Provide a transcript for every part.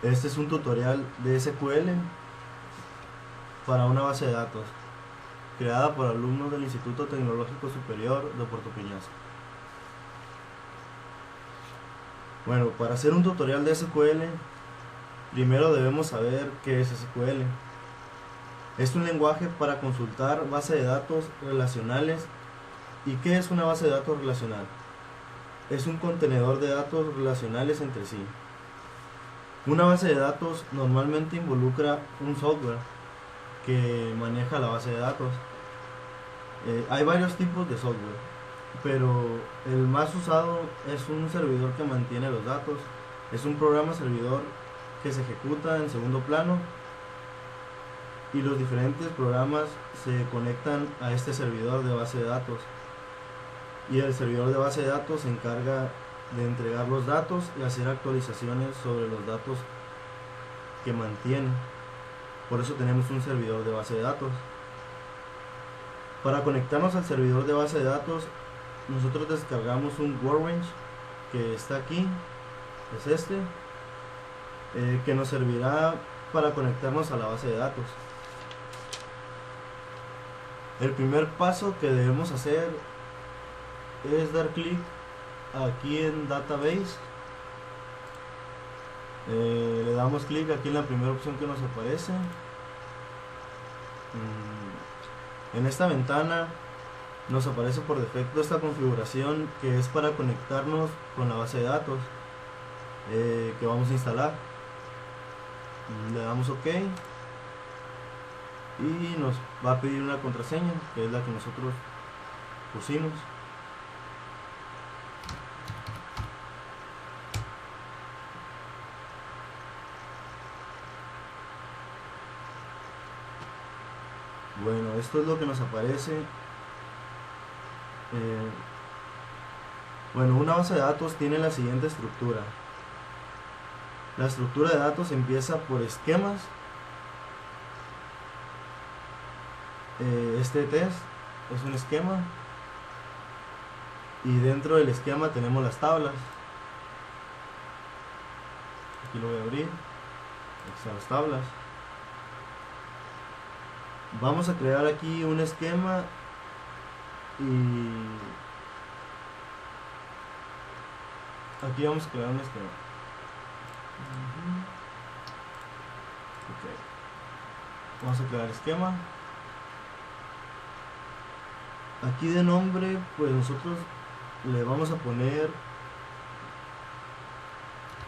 Este es un tutorial de SQL para una base de datos creada por alumnos del Instituto Tecnológico Superior de Puerto Peñasco. Bueno, para hacer un tutorial de SQL, primero debemos saber qué es SQL. Es un lenguaje para consultar bases de datos relacionales. ¿Y qué es una base de datos relacional? Es un contenedor de datos relacionales entre sí. Una base de datos normalmente involucra un software que maneja la base de datos. Hay varios tipos de software, pero el más usado es un servidor que mantiene los datos. Es un programa servidor que se ejecuta en segundo plano y los diferentes programas se conectan a este servidor de base de datos. Y el servidor de base de datos se encarga de entregar los datos y hacer actualizaciones sobre los datos que mantiene. Por eso tenemos un servidor de base de datos. Para conectarnos al servidor de base de datos, nosotros descargamos un workbench que está aquí, es este, que nos servirá para conectarnos a la base de datos. El primer paso que debemos hacer es dar clic aquí en Database. Le damos clic aquí en la primera opción que nos aparece. En esta ventana nos aparece por defecto esta configuración que es para conectarnos con la base de datos que vamos a instalar. Le damos OK y nos va a pedir una contraseña, que es la que nosotros pusimos. Bueno, esto es lo que nos aparece. Bueno, una base de datos tiene la siguiente estructura. La estructura de datos empieza por esquemas. Este test es un esquema y dentro del esquema tenemos las tablas. Aquí lo voy a abrir. Aquí están las tablas. Vamos a crear aquí un esquema y aquí vamos a crear un esquema. Okay. Vamos a crear esquema. Aquí de nombre, pues nosotros le vamos a poner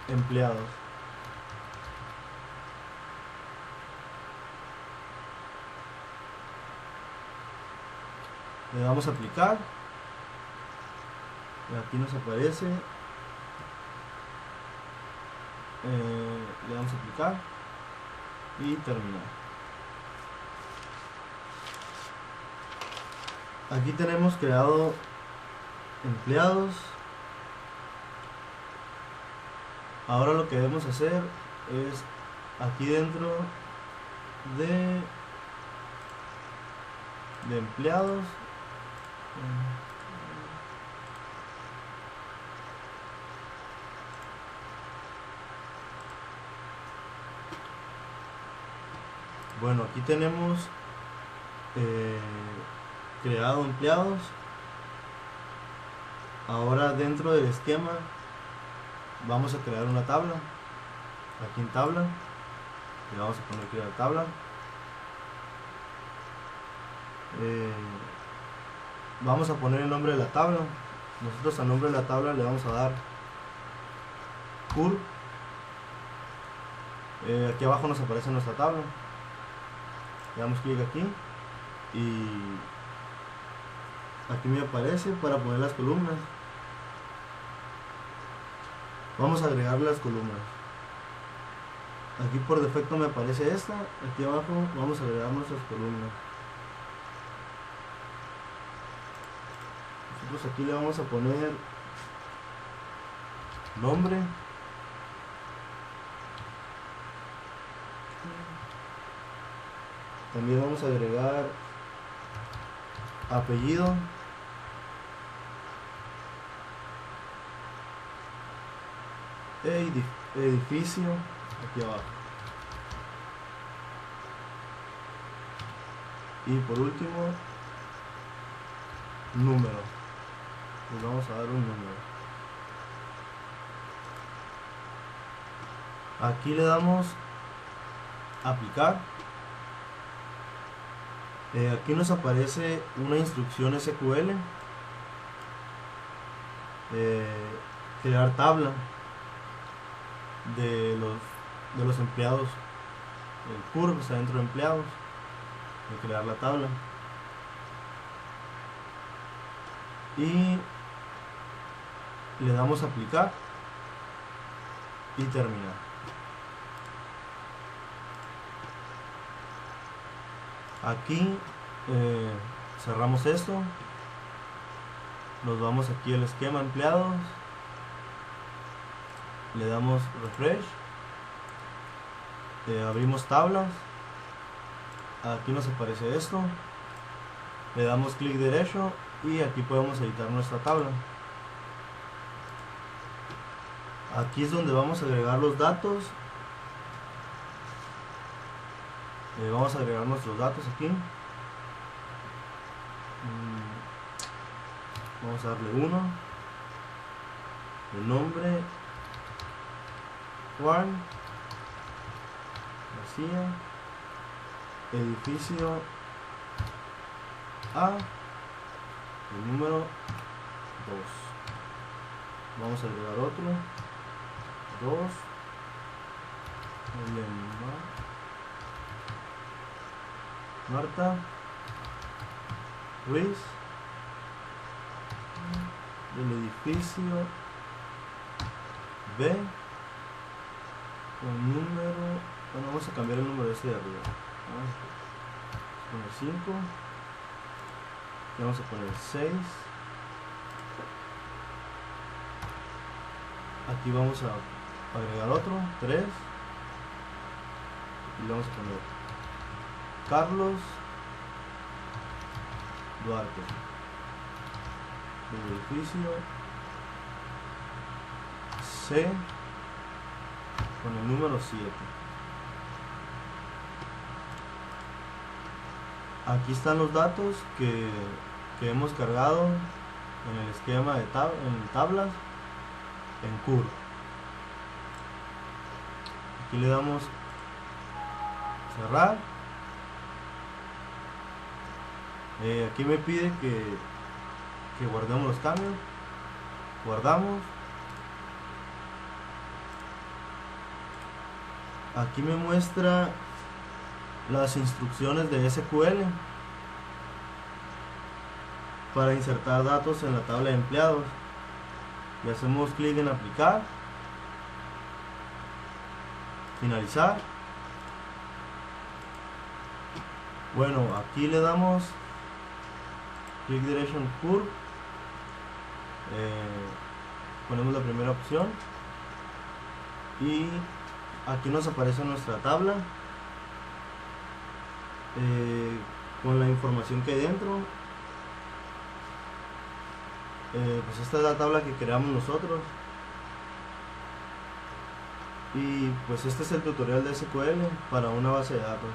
empleados. Le damos a aplicar. Y aquí nos aparece. Le damos a aplicar y terminar. Aquí tenemos creado empleados. Ahora lo que debemos hacer es aquí dentro de empleados, bueno, aquí tenemos creado empleados. Ahora dentro del esquema vamos a crear una tabla. Aquí en tabla le vamos a poner crear tabla. Vamos a poner el nombre de la tabla. Nosotros al nombre de la tabla le vamos a dar curve. Aquí abajo nos aparece nuestra tabla. Le damos clic aquí y aquí me aparece para poner las columnas. Vamos a agregar las columnas. Aquí por defecto me aparece esta. Aquí abajo vamos a agregar nuestras columnas. Nosotros aquí le vamos a poner nombre. También vamos a agregar apellido. Edificio. aquí abajo. Y por último, número. Les vamos a dar un número. Aquí le damos aplicar. Aquí nos aparece una instrucción SQL, crear tabla de los empleados. El curve está dentro de empleados, de crear la tabla. Y le damos aplicar y terminar. Aquí cerramos esto, nos vamos aquí al esquema empleados, le damos refresh, abrimos tablas, aquí nos aparece esto, le damos clic derecho y aquí podemos editar nuestra tabla. Aquí es donde vamos a agregar los datos. Vamos a agregar nuestros datos aquí. Vamos a darle 1, el nombre, Juan García, edificio A, el número 2. Vamos a agregar otro, 2, Marta Ruiz, del edificio B, con número, bueno, vamos a cambiar el número este de arriba, vamos a poner 5, y vamos a poner 6, aquí vamos a agregar otro, 3, y vamos a poner Carlos Duarte, del edificio C, con el número 7. Aquí están los datos que hemos cargado en el esquema de en tablas en curve. Aquí le damos cerrar. Aquí me pide que guardemos los cambios. Guardamos. Aquí me muestra las instrucciones de SQL para insertar datos en la tabla de empleados. Le hacemos clic en aplicar, finalizar. Bueno, aquí le damos clic derecho en curve, ponemos la primera opción y aquí nos aparece nuestra tabla con la información que hay dentro. Pues esta es la tabla que creamos nosotros, y pues este es el tutorial de SQL para una base de datos.